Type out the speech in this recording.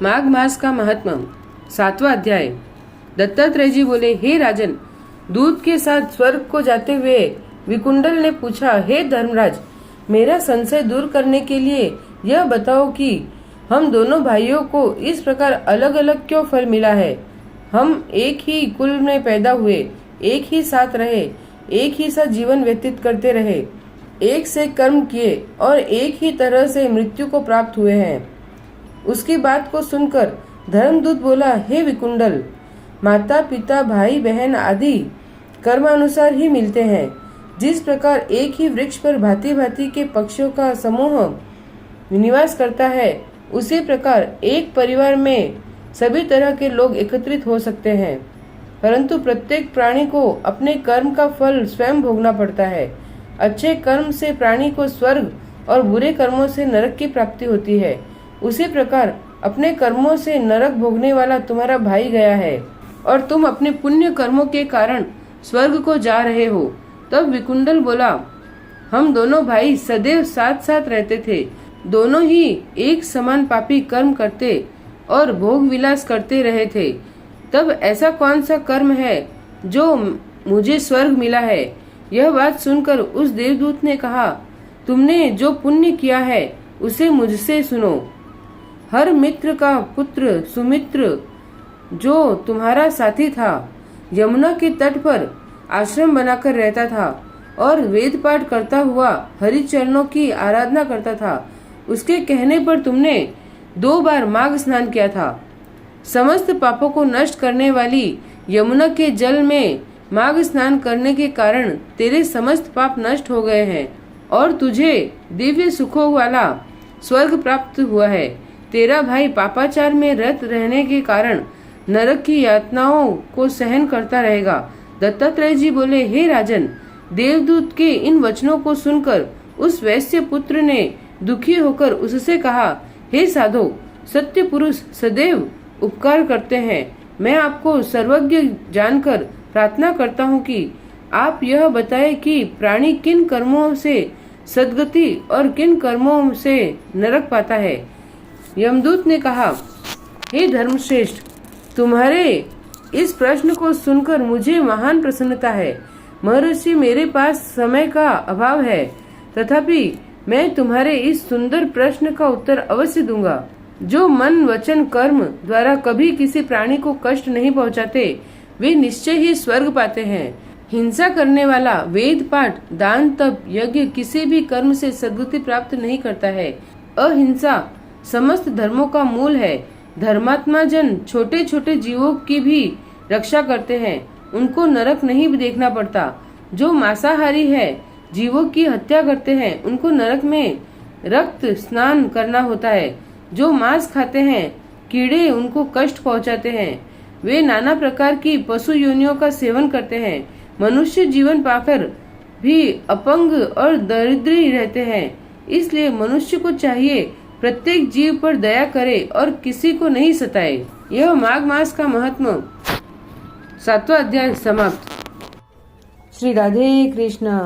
माघ मास का महात्मा। 7वां अध्याय। दत्तात्रेय जी बोले, हे राजन, दूत के साथ स्वर्ग को जाते हुए विकुंडल ने पूछा, हे धर्मराज, मेरा संशय दूर करने के लिए यह बताओ कि हम दोनों भाइयों को इस प्रकार अलग अलग क्यों फल मिला है। हम एक ही कुल में पैदा हुए, एक ही साथ रहे, एक ही साथ जीवन व्यतीत करते रहे, एक से कर्म किए और एक ही तरह से मृत्यु को प्राप्त हुए हैं। उसकी बात को सुनकर धर्मदूत बोला, हे विकुंडल, माता पिता भाई बहन आदि कर्मानुसार ही मिलते हैं। जिस प्रकार एक ही वृक्ष पर भांति भांति के पक्षियों का समूह निवास करता है, उसी प्रकार एक परिवार में सभी तरह के लोग एकत्रित हो सकते हैं, परंतु प्रत्येक प्राणी को अपने कर्म का फल स्वयं भोगना पड़ता है। अच्छे कर्म से प्राणी को स्वर्ग और बुरे कर्मों से नरक की प्राप्ति होती है। उसी प्रकार अपने कर्मों से नरक भोगने वाला तुम्हारा भाई गया है और तुम अपने पुण्य कर्मों के कारण स्वर्ग को जा रहे हो। तब विकुंडल बोला, हम दोनों भाई सदैव साथ साथ रहते थे, दोनों ही एक समान पापी कर्म करते और भोग विलास करते रहे थे। तब ऐसा कौन सा कर्म है जो मुझे स्वर्ग मिला है। यह बात सुनकर उस देवदूत ने कहा, तुमने जो पुण्य किया है उसे मुझसे सुनो। हर मित्र का पुत्र सुमित्र, जो तुम्हारा साथी था, यमुना के तट पर आश्रम बनाकर रहता था और वेद पाठ करता हुआ हरि चरणों की आराधना करता था। उसके कहने पर तुमने 2 बार माघ स्नान किया था। समस्त पापों को नष्ट करने वाली यमुना के जल में माघ स्नान करने के कारण तेरे समस्त पाप नष्ट हो गए हैं और तुझे दिव्य सुखों वाला स्वर्ग प्राप्त हुआ है। तेरा भाई पापाचार में रत रहने के कारण नरक की यातनाओं को सहन करता रहेगा। दत्तात्रेय जी बोले, हे राजन, देवदूत के इन वचनों को सुनकर उस वैश्य पुत्र ने दुखी होकर उससे कहा, हे साधो, सत्य पुरुष सदैव उपकार करते हैं। मैं आपको सर्वज्ञ जानकर प्रार्थना करता हूँ कि आप यह बताएं कि प्राणी किन कर्मों से सद्गति और किन कर्मों से नरक पाता है। यमदूत ने कहा, हे धर्मश्रेष्ठ, तुम्हारे इस प्रश्न को सुनकर मुझे महान प्रसन्नता है। महर्षि, मेरे पास समय का अभाव है, तथापि मैं तुम्हारे इस सुंदर प्रश्न का उत्तर अवश्य दूंगा। जो मन वचन कर्म द्वारा कभी किसी प्राणी को कष्ट नहीं पहुंचाते, वे निश्चय ही स्वर्ग पाते हैं। हिंसा करने वाला वेद पाठ दान तप यज्ञ किसी भी कर्म से सद्गति प्राप्त नहीं करता है। अहिंसा समस्त धर्मों का मूल है। धर्मात्मा जन छोटे छोटे जीवों की भी रक्षा करते हैं, उनको नरक नहीं देखना पड़ता। जो मांसाहारी है, जीवों की हत्या करते हैं, उनको नरक में रक्त स्नान करना होता है। जो मांस खाते हैं, कीड़े उनको कष्ट पहुंचाते हैं। वे नाना प्रकार की पशु योनियों का सेवन करते हैं। मनुष्य जीवन पाकर भी अपंग और दरिद्री रहते हैं। इसलिए मनुष्य को चाहिए प्रत्येक जीव पर दया करे और किसी को नहीं सताए। यह माघ मास का महत्व 7वां अध्याय समाप्त। श्री राधे कृष्ण।